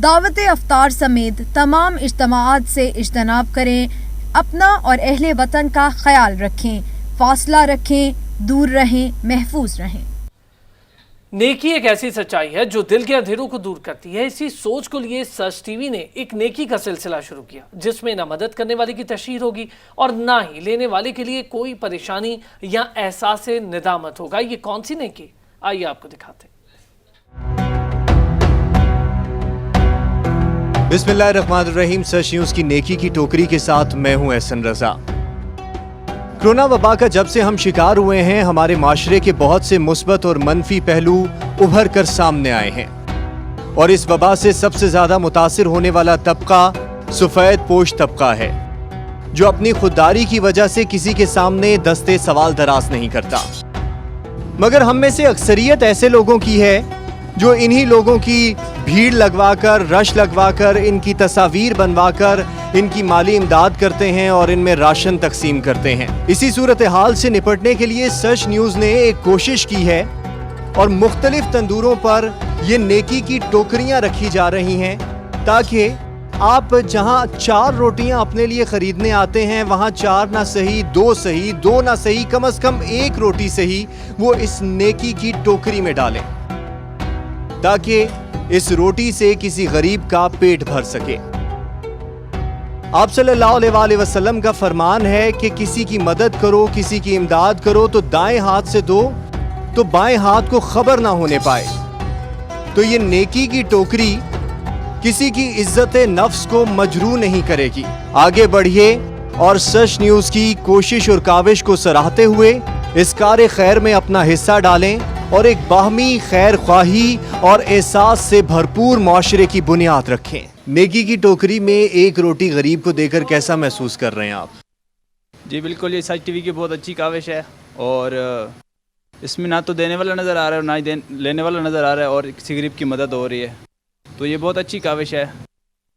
दावत अफ्तार समेत तमाम इज्तमाआत से इज्तनाब करें। अपना और अहले वतन का ख्याल रखें। फासला रखें, दूर रहें, महफूज रहें। नेकी एक ऐसी सच्चाई है जो दिल के अंधेरों को दूर करती है। इसी सोच को लिए सच टीवी ने एक नेकी का सिलसिला शुरू किया, जिसमें ना मदद करने वाले की तशहीर होगी और ना ही लेने वाले के लिए कोई परेशानी या एहसास निदामत होगा। ये कौन सी नेकी, आइए आपको दिखाते हैं। बिस्मिल्लाहिर्रहमानिर्रहीम। सच न्यूज़ की नेकी की टोकरी के साथ मैं हूं एहसन रजा। कोरोना वबा का जब से हम शिकार हुए हैं, हमारे माशरे के बहुत से मुस्बत और मनफी पहलू उभर कर सामने आए हैं और इस वबा से सबसे ज़्यादा मुतासिर होने वाला तबका सफ़ेद पोश तबका है, जो अपनी खुददारी की वजह से किसी के सामने दस्ते सवाल दराज नहीं करता। मगर हम में से अक्सरियत ऐसे लोगों की है जो इन्हीं लोगों की भीड़ लगवाकर, रश लगवाकर, इनकी तस्वीर बनवाकर इनकी माली इमदाद करते हैं और इनमें राशन तकसीम करते हैं। इसी सूरत हाल से निपटने के लिए सच न्यूज़ ने एक कोशिश की है और मुख्तलिफ तंदूरों पर ये नेकी की टोकरियां रखी जा रही हैं, ताकि आप जहां 4 रोटियां अपने लिए खरीदने आते हैं, वहां 4 ना सही, 2 सही, 2 ना सही, कम से कम 1 रोटी सही वो इस नेकी की टोकरी में डालें, ताकि इस रोटी से किसी गरीब का पेट भर सके। आप सल्लल्लाहु अलैहि वसल्लम का फरमान है कि किसी की मदद करो, किसी की इमदाद करो तो दाएं हाथ से दो, तो बाएं हाथ को खबर ना होने पाए। तो ये नेकी की टोकरी किसी की इज्जत नफ्स को मजरू नहीं करेगी। आगे बढ़िए और सच न्यूज़ की कोशिश और काविश को सराहते हुए इस कार खैर में अपना हिस्सा डालें और एक बाहमी खैर ख्वाही और एहसास से भरपूर माशरे की बुनियाद रखें। नेकी की टोकरी में 1 रोटी गरीब को देकर कैसा महसूस कर रहे हैं आप? जी बिल्कुल, ये सच टीवी की बहुत अच्छी काविश है और इसमें ना तो देने वाला नज़र आ रहा है और ना ही लेने वाला नज़र आ रहा है और किसी गरीब की मदद हो रही है, तो ये बहुत अच्छी काविश है।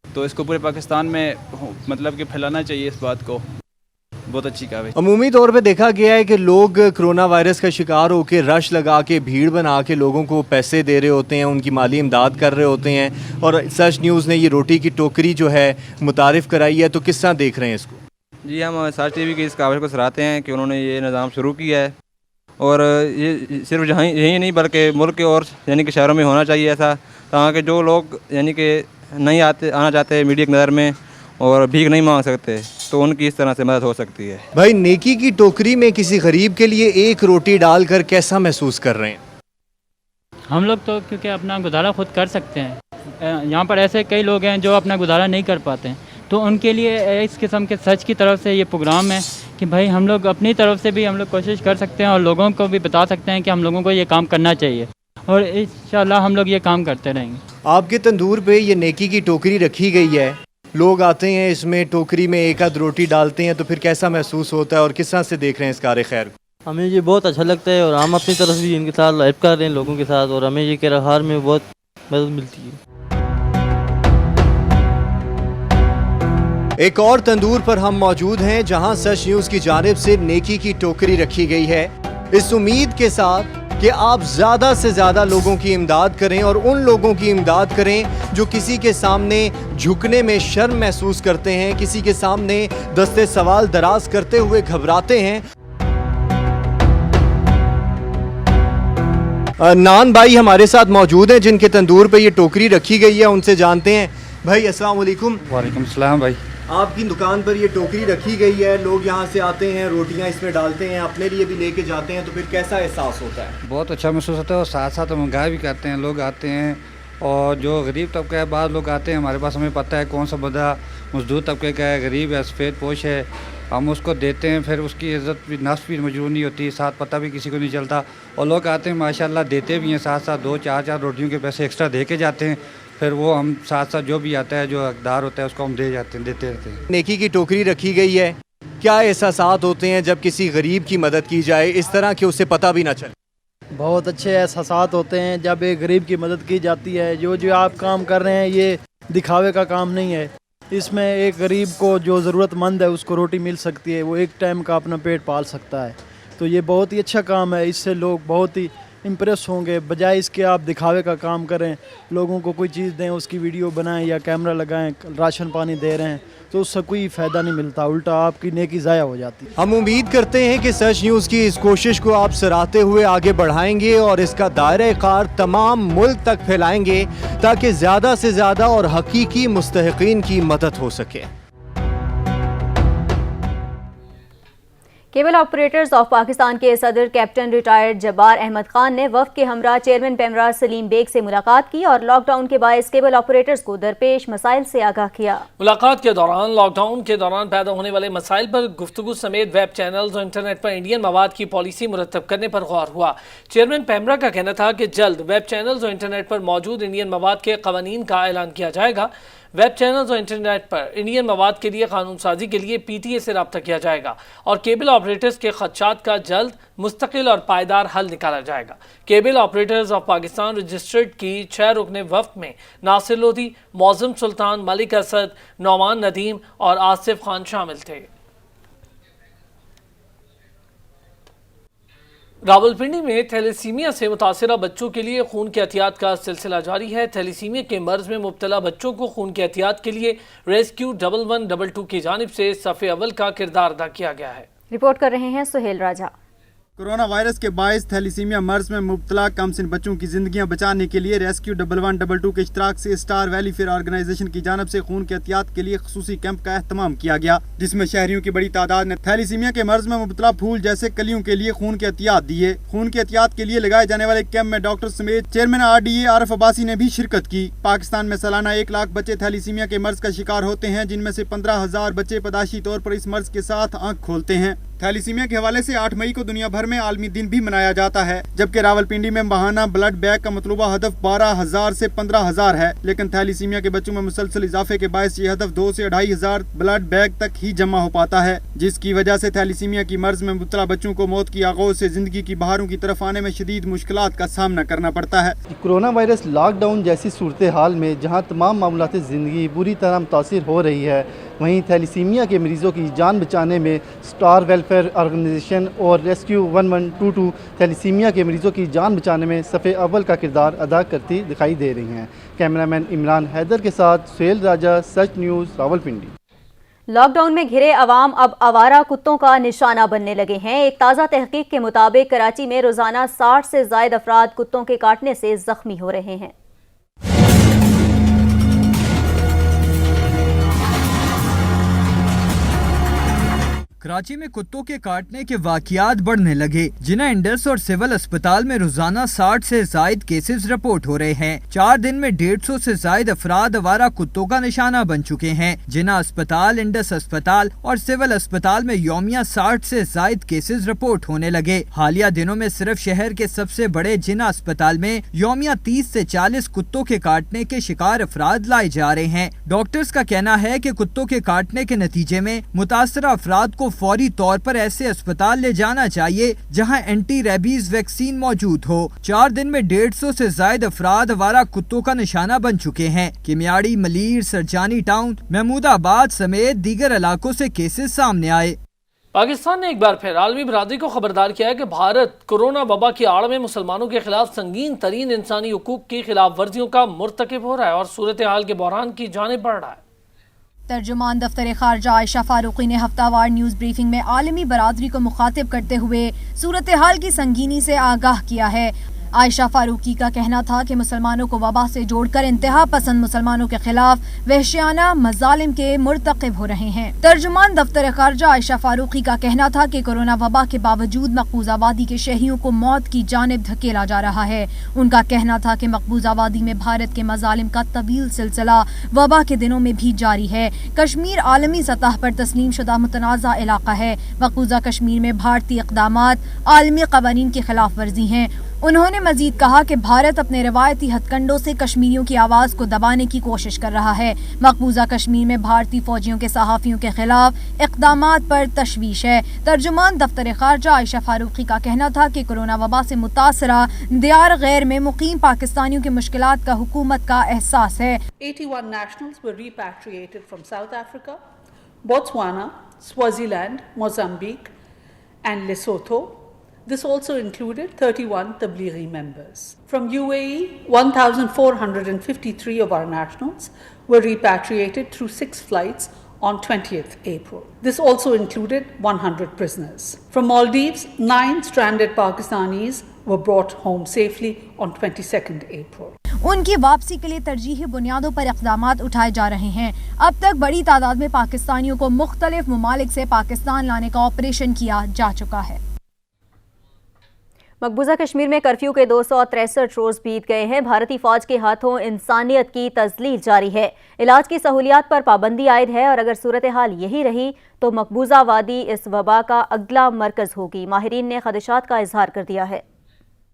तो इसको पूरे पाकिस्तान में मतलब कि फैलाना चाहिए इस बात को। बहुत अच्छी काविश। अमूमी तौर पे देखा गया है कि लोग कोरोना वायरस का शिकार होकर रश लगा के, भीड़ बना के लोगों को पैसे दे रहे होते हैं, उनकी माली इमदाद कर रहे होते हैं और सच न्यूज़ ने ये रोटी की टोकरी जो है मुतारिफ कराई है, तो किस तरह देख रहे हैं इसको? जी हम सच टीवी की इस काविश को सराहते हैं कि उन्होंने ये निज़ाम शुरू किया है और ये सिर्फ यहीं नहीं बल्कि मुल्क के और यानी कि शहरों में होना चाहिए ऐसा, ताकि जो लोग यानी कि नहीं आना चाहते मीडिया की नज़र में और भीख नहीं मांग सकते, तो उनकी इस तरह से मदद हो सकती है। भाई, नेकी की टोकरी में किसी गरीब के लिए 1 रोटी डालकर कैसा महसूस कर रहे हैं? हम लोग तो क्योंकि अपना गुजारा खुद कर सकते हैं, यहाँ पर ऐसे कई लोग हैं जो अपना गुजारा नहीं कर पाते हैं, तो उनके लिए इस किस्म के सच की तरफ से ये प्रोग्राम है कि भाई हम लोग अपनी तरफ से भी हम लोग कोशिश कर सकते हैं और लोगों को भी बता सकते हैं कि हम लोगों को ये काम करना चाहिए और इंशाल्लाह हम लोग ये काम करते रहेंगे। आपके तंदूर पे ये नेकी की टोकरी रखी गई है, लोग आते हैं इसमें टोकरी में 1 आध रोटी डालते हैं, तो फिर कैसा महसूस होता है और किस तरह से देख रहे हैं इस कार खैर को? हमें ये बहुत अच्छा लगता है और हम अपनी तरफ भी इनके साथ हेल्प कर रहे हैं लोगों के साथ, और हमें ये किराहार में बहुत मदद मिलती है। एक और तंदूर पर हम मौजूद हैं जहां सच न्यूज़ की जानिब से नेकी की टोकरी रखी गई है, इस उम्मीद के साथ कि आप ज़्यादा से ज़्यादा लोगों की इमदाद करें और उन लोगों की इमदाद करें जो किसी के सामने झुकने में शर्म महसूस करते हैं, किसी के सामने दस्ते सवाल दराज करते हुए घबराते हैं। नान भाई हमारे साथ मौजूद हैं जिनके तंदूर पे ये टोकरी रखी गई है, उनसे जानते हैं। भाई अस्सलाम वालेकुम। वालेकुम सलाम। भाई आपकी दुकान पर ये टोकरी रखी गई है, लोग यहाँ से आते हैं, रोटियाँ इसमें डालते हैं, अपने लिए भी लेके जाते हैं, तो फिर कैसा एहसास होता है? बहुत अच्छा महसूस होता है और साथ साथ हम गाय भी करते हैं, लोग आते हैं और जो गरीब तबका है, बाद लोग आते हैं हमारे पास, हमें पता है कौन सा बंदा मजदूर तबके का है, गरीब है, सफ़ेद पोश है, हम उसको देते हैं, फिर उसकी इज़्ज़त भी नफ्स भी मजबूर नहीं होती, साथ पता भी किसी को नहीं चलता, और लोग आते हैं माशाल्लाह देते भी हैं, साथ साथ 2-4 रोटियों के पैसे एक्स्ट्रा दे के जाते हैं, फिर वो हम साथ साथ जो भी आता है, जो हकदार होता है, उसको हम देते रहते हैं। नेकी की टोकरी रखी गई है, کیا احساسات ہوتے ہیں جب کسی غریب کی مدد کی جائے اس طرح کہ اسے پتہ بھی نہ چلے؟ بہت اچھے احساسات ہوتے ہیں جب ایک غریب کی مدد کی جاتی ہے. جو آپ کام کر رہے ہیں یہ دکھاوے کا کام نہیں ہے. اس میں ایک غریب کو جو ضرورت مند ہے اس کو روٹی مل سکتی ہے, وہ ایک ٹائم کا اپنا پیٹ پال سکتا ہے. تو یہ بہت ہی اچھا کام ہے. اس سے لوگ بہت ہی امپریس ہوں گے, بجائے اس کے آپ دکھاوے کا کام کریں, لوگوں کو کوئی چیز دیں, اس کی ویڈیو بنائیں یا کیمرہ لگائیں, راشن پانی دے رہے ہیں تو اس سے کوئی فائدہ نہیں ملتا, الٹا آپ کی نیکی ضائع ہو جاتی. ہم امید کرتے ہیں کہ سچ نیوز کی اس کوشش کو آپ سراہتے ہوئے آگے بڑھائیں گے اور اس کا دائرہ کار تمام ملک تک پھیلائیں گے تاکہ زیادہ سے زیادہ اور حقیقی مستحقین کی مدد ہو سکے. کیبل آپریٹرز آف پاکستان کے صدر کیپٹن ریٹائرڈ جبار احمد خان نے وفد کے ہمراہ چیئرمین پیمرا سلیم بیگ سے ملاقات کی اور لاک ڈاؤن کے باعث کیبل آپریٹرز کو درپیش مسائل سے آگاہ کیا. ملاقات کے دوران لاک ڈاؤن کے دوران پیدا ہونے والے مسائل پر گفتگو سمیت ویب چینلز اور انٹرنیٹ پر انڈین مواد کی پالیسی مرتب کرنے پر غور ہوا. چیئرمین پیمرا کا کہنا تھا کہ جلد ویب چینلز اور انٹرنیٹ پر موجود انڈین مواد کے قوانین کا اعلان کیا جائے گا. ویب چینلز اور انٹرنیٹ پر انڈین مواد کے لیے قانون سازی کے لیے پی ٹی اے سے رابطہ کیا جائے گا اور کیبل آپریٹرز کے خدشات کا جلد مستقل اور پائیدار حل نکالا جائے گا. Cable operators of Pakistan registered کی 6 رکن وفد میں ناصر لودھی, معظم سلطان, ملک اسد, نعمان ندیم اور آصف خان شامل تھے. راولپنڈی میں تھیلیسیمیا سے متاثرہ بچوں کے لیے خون کے احتیاط کا سلسلہ جاری ہے. تھیلیسیمیا کے مرض میں مبتلا بچوں کو خون کے احتیاط کے لیے ریسکیو 1122 کی جانب سے صف اول کا کردار ادا کیا گیا ہے. رپورٹ کر رہے ہیں سہیل راجہ. کورونا وائرس کے باعث تھیلیسیمیا مرض میں مبتلا کم سن بچوں کی زندگیاں بچانے کے لیے ریسکیو 1122 کے اشتراک سے اسٹار ویلی فیئر آرگنائزیشن کی جانب سے خون کے احتیاط کے لیے خصوصی کیمپ کا اہتمام کیا گیا, جس میں شہریوں کی بڑی تعداد نے تھیلیسیمیا کے مرض میں مبتلا پھول جیسے کلیوں کے لیے خون کے احتیاط دیے. خون کے احتیاط کے لیے لگائے جانے والے کیمپ میں ڈاکٹر سمیت چیئرمین RDA عارف عباسی نے بھی شرکت کی. پاکستان میں سالانہ 1 لاکھ بچے تھیلیسیمیا کے مرض کا شکار ہوتے ہیں, جن میں سے 15,000 بچے پیدائشی طور پر اس مرض کے ساتھ آنکھ کھولتے ہیں. تھیلیسیمیا کے حوالے سے 8 مئی کو دنیا بھر میں عالمی دن بھی منایا جاتا ہے, جبکہ راولپنڈی میں ماہانہ بلڈ بینک کا مطلوبہ ہدف 12,000 سے 15,000 ہے, لیکن تھیلیسیمیا کے بچوں میں مسلسل اضافے کے باعث یہ ہدف 2 سے 2,500 بلڈ بینک تک ہی جمع ہو پاتا ہے, جس کی وجہ سے تھیلیسیمیا کی مرض میں مبتلا بچوں کو موت کی آغوش سے زندگی کی بہاروں کی طرف آنے میں شدید مشکلات کا سامنا کرنا پڑتا ہے. کورونا وائرس لاک ڈاؤن جیسی صورتحال میں جہاں تمام معاملات زندگی بری طرح متاثر ہو رہی ہے, وہیں تھیلیسیمیا کے مریضوں کی جان بچانے میں اسٹار ویلفیئر آرگنائزیشن اور ریسکیو 1122 تھیلیسیمیا کے مریضوں کی جان بچانے میں صف اول کا کردار ادا کرتی دکھائی دے رہی ہیں. کیمرامین عمران حیدر کے ساتھ سہیل راجہ, سچ نیوز, راولپنڈی. لاک ڈاؤن میں گھرے عوام اب آوارہ کتوں کا نشانہ بننے لگے ہیں. ایک تازہ تحقیق کے مطابق کراچی میں روزانہ 60 سے زائد افراد کتوں کے کاٹنے سے زخمی ہو رہے ہیں. کراچی میں کتوں کے کاٹنے کے واقعات بڑھنے لگے. جناح انڈس اور سول اسپتال میں روزانہ 60 سے زائد کیسز رپورٹ ہو رہے ہیں. 4 دن میں 150 سے زائد افراد آوارہ کتوں کا نشانہ بن چکے ہیں. جناح اسپتال, انڈس اسپتال اور سول اسپتال میں یومیہ 60 سے زائد کیسز رپورٹ ہونے لگے. حالیہ دنوں میں صرف شہر کے سب سے بڑے جناح اسپتال میں یومیہ 30 سے 40 کتوں کے کاٹنے کے شکار افراد لائے جا رہے ہیں. ڈاکٹرز کا کہنا ہے کہ کتوں کے کاٹنے کے نتیجے میں متاثرہ افراد کو فوری طور پر ایسے اسپتال لے جانا چاہیے جہاں اینٹی ریبیز ویکسین موجود ہو. 4 دن میں 150 سے زائد افراد آوارہ کتوں کا نشانہ بن چکے ہیں. کمیاڑی, ملیر, سرجانی ٹاؤن, محمود آباد سمیت دیگر علاقوں سے کیسز سامنے آئے. پاکستان نے ایک بار پھر عالمی برادری کو خبردار کیا ہے کہ بھارت کورونا وبا کی آڑ میں مسلمانوں کے خلاف سنگین ترین انسانی حقوق کی خلاف ورزیوں کا مرتکب ہو رہا ہے اور صورتحال کے بحران کی جانب بڑھ رہا ہے. ترجمان دفتر خارجہ عائشہ فاروقی نے ہفتہ وار نیوز بریفنگ میں عالمی برادری کو مخاطب کرتے ہوئے صورتحال کی سنگینی سے آگاہ کیا ہے. عائشہ فاروقی کا کہنا تھا کہ مسلمانوں کو وبا سے جوڑ کر انتہا پسند مسلمانوں کے خلاف وحشیانہ مظالم کے مرتکب ہو رہے ہیں. ترجمان دفتر خارجہ عائشہ فاروقی کا کہنا تھا کہ کورونا وبا کے باوجود مقبوضہ آبادی کے شہریوں کو موت کی جانب دھکیلا جا رہا ہے. ان کا کہنا تھا کہ مقبوضہ آبادی میں بھارت کے مظالم کا طویل سلسلہ وبا کے دنوں میں بھی جاری ہے. کشمیر عالمی سطح پر تسلیم شدہ متنازع علاقہ ہے. مقبوضہ کشمیر میں بھارتی اقدامات عالمی قوانین کی خلاف ورزی ہیں. انہوں نے مزید کہا کہ بھارت اپنے روایتی ہتھکنڈوں سے کشمیریوں کی آواز کو دبانے کی کوشش کر رہا ہے۔ مقبوضہ کشمیر میں بھارتی فوجیوں کے صحافیوں کے خلاف اقدامات پر تشویش ہے۔ ترجمان دفتر خارجہ عائشہ فاروقی کا کہنا تھا کہ کورونا وبا سے متاثرہ دیار غیر میں مقیم پاکستانیوں کی مشکلات کا حکومت کا احساس ہے۔ 81 nationals were repatriated from South Africa, Botswana, Swaziland, Mozambique and Lesotho. This also included 31 Tablighi members. From UAE, 1,453 of our nationals were repatriated through 6 flights on 20th April. This also included 100 prisoners. From Maldives, 9 stranded Pakistanis were brought home safely on 22nd April. ان کی واپسی کے لیے ترجیحی بنیادوں پر اقدامات اٹھائے جا رہے ہیں۔ اب تک بڑی تعداد میں پاکستانیوں کو مختلف ممالک سے پاکستان لانے کا آپریشن کیا جا چکا ہے۔ مقبوضہ کشمیر میں کرفیو کے 263 روز بیت گئے ہیں۔ بھارتی فوج کے ہاتھوں انسانیت کی تذلیل جاری ہے۔ علاج کی سہولیات پر پابندی عائد ہے اور اگر صورتحال یہی رہی تو مقبوضہ وادی اس وبا کا اگلا مرکز ہوگی۔ ماہرین نے خدشات کا اظہار کر دیا ہے۔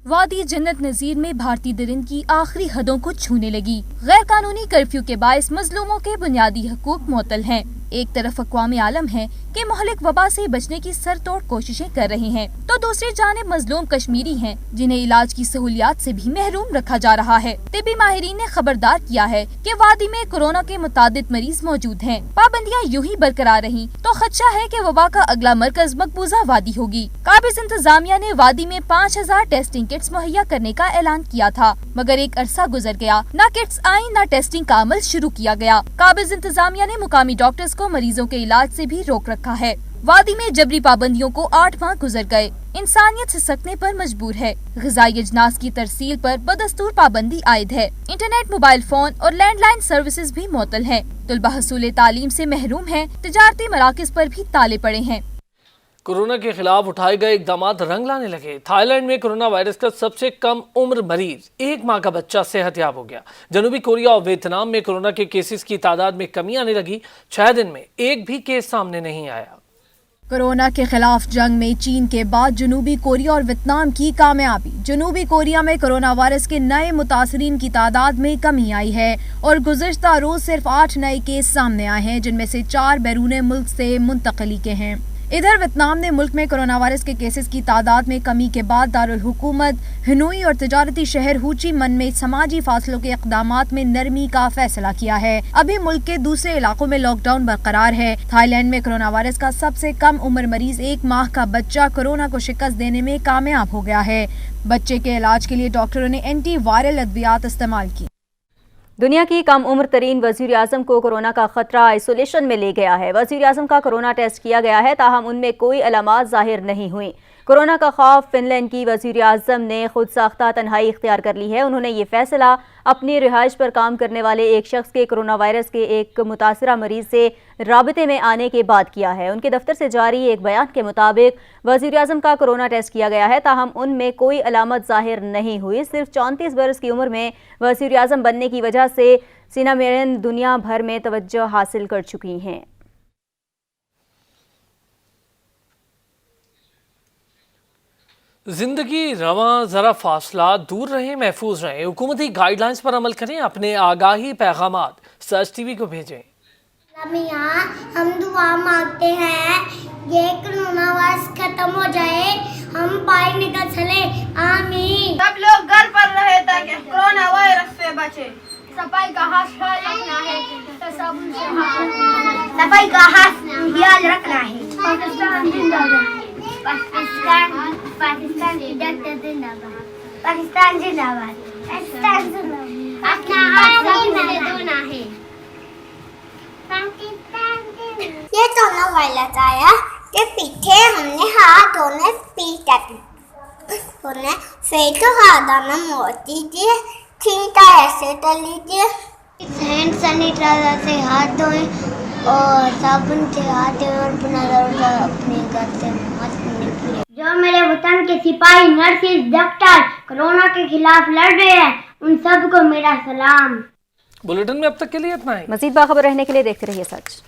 وادی جنت نذیر میں بھارتی درندگی آخری حدوں کو چھونے لگی۔ غیر قانونی کرفیو کے باعث مظلوموں کے بنیادی حقوق معطل ہیں۔ ایک طرف اقوام عالم ہے کہ مہلک وبا سے بچنے کی سر توڑ کوششیں کر رہے ہیں تو دوسری جانب مظلوم کشمیری ہیں جنہیں علاج کی سہولیات سے بھی محروم رکھا جا رہا ہے۔ طبی ماہرین نے خبردار کیا ہے کہ وادی میں کورونا کے متعدد مریض موجود ہیں۔ پابندیاں یوں ہی برقرار رہیں تو خدشہ ہے کہ وبا کا اگلا مرکز مقبوضہ وادی ہوگی۔ قابض انتظامیہ نے وادی میں 5000 ٹیسٹنگ کٹس مہیا کرنے کا اعلان کیا تھا مگر ایک عرصہ گزر گیا، نہ کٹس آئیں نہ ٹیسٹنگ کا عمل شروع کیا گیا۔ قابض انتظامیہ نے مقامی ڈاکٹرز کو مریضوں کے علاج سے بھی روک رکھا ہے۔ وادی میں جبری پابندیوں کو 8 ماہ گزر گئے، انسانیت سے سکنے پر مجبور ہے۔ غذائی اجناس کی ترسیل پر بدستور پابندی عائد ہے۔ انٹرنیٹ، موبائل فون اور لینڈ لائن سروسز بھی معطل ہیں۔ طلبہ حصول تعلیم سے محروم ہیں۔ تجارتی مراکز پر بھی تالے پڑے ہیں۔ کورونا کے خلاف اٹھائے گئے اقدامات رنگ لانے لگے۔ تھائی لینڈ میں کورونا وائرس کا سب سے کم عمر مریض 1 ماہ کا بچہ صحت یاب ہو گیا۔ جنوبی کوریا اور ویتنام میں کورونا کے کیسز کی تعداد میں کمی آنے لگی۔ 6 دن میں ایک بھی کیس سامنے نہیں آیا۔ کورونا کے خلاف جنگ میں چین کے بعد جنوبی کوریا اور ویتنام کی کامیابی۔ جنوبی کوریا میں کورونا وائرس کے نئے متاثرین کی تعداد میں کمی آئی ہے اور گزشتہ روز صرف 8 نئے کیس سامنے آئے ہیں جن میں سے 4 بیرون ملک سے منتقلی کے ہیں۔ ادھر ویتنام نے ملک میں کورونا وائرس کے کیسز کی تعداد میں کمی کے بعد دارالحکومت ہنوئی اور تجارتی شہر ہوچی من میں سماجی فاصلوں کے اقدامات میں نرمی کا فیصلہ کیا ہے۔ ابھی ملک کے دوسرے علاقوں میں لاک ڈاؤن برقرار ہے۔ تھائی لینڈ میں کورونا وائرس کا سب سے کم عمر مریض 1 ماہ کا بچہ کورونا کو شکست دینے میں کامیاب ہو گیا ہے۔ بچے کے علاج کے لیے ڈاکٹروں نے اینٹی وائرل ادویات استعمال کی۔ دنیا کی کم عمر ترین وزیر اعظم کو کورونا کا خطرہ آئسولیشن میں لے گیا ہے۔ وزیر اعظم کا کورونا ٹیسٹ کیا گیا ہے تاہم ان میں کوئی علامات ظاہر نہیں ہوئیں۔ کورونا کا خوف فن لینڈ کی وزیر اعظم نے خود ساختہ تنہائی اختیار کر لی ہے۔ انہوں نے یہ فیصلہ اپنی رہائش پر کام کرنے والے ایک شخص کے کورونا وائرس کے ایک متاثرہ مریض سے رابطے میں آنے کے بعد کیا ہے۔ ان کے دفتر سے جاری ایک بیان کے مطابق وزیر اعظم کا کورونا ٹیسٹ کیا گیا ہے تاہم ان میں کوئی علامت ظاہر نہیں ہوئی۔ صرف 34 برس کی عمر میں وزیر اعظم بننے کی وجہ سے سینا میرن دنیا بھر میں توجہ حاصل کر چکی ہیں۔ زندگی رواں، ذرا فاصلہ دور رہیں، محفوظ رہیں، حکومتی گائیڈ لائنز پر عمل کریں، اپنے آگاہی پیغامات سرچ ٹی وی کو بھیجیں۔ یہاں ہم دعا مانگتے ہیں یہ کورونا وائرس ختم ہو جائے، ہم باہر نکل چلے، آمین۔ سب لوگ گھر پر رہے تاکہ کورونا وائرس سے بچے۔ صفائی کا خیال رکھنا ہے، صفائی کا خیال رکھنا ہے۔ پاکستان زندہ باد، پاکستان زندہ باد، پاکستان زندہ باد، پاکستان زندہ باد۔ اپنا ہاتھ دھونا ہے۔ یہ کورونا وائرس آیا کہ پیچھے ہم نے ہاتھ دھونے پھر تو ہاتھ دھونا موتی دیے، چھینٹا ایسے کر لیجیے۔ ہینڈ سینیٹائزر سے ہاتھ دھوئیں اور صابن سے ہاتھ دھوئیں اور بنا اپنے گھر سے ہاتھ دھونے کے۔ جو میرے وطن کے سپاہی، نرسز، ڈاکٹر کورونا کے خلاف لڑ رہے ہیں ان سب کو میرا سلام۔ بلیٹن میں اب تک کے لیے اتنا ہی۔ مزید باخبر رہنے کے لیے دیکھتے رہیے سچ۔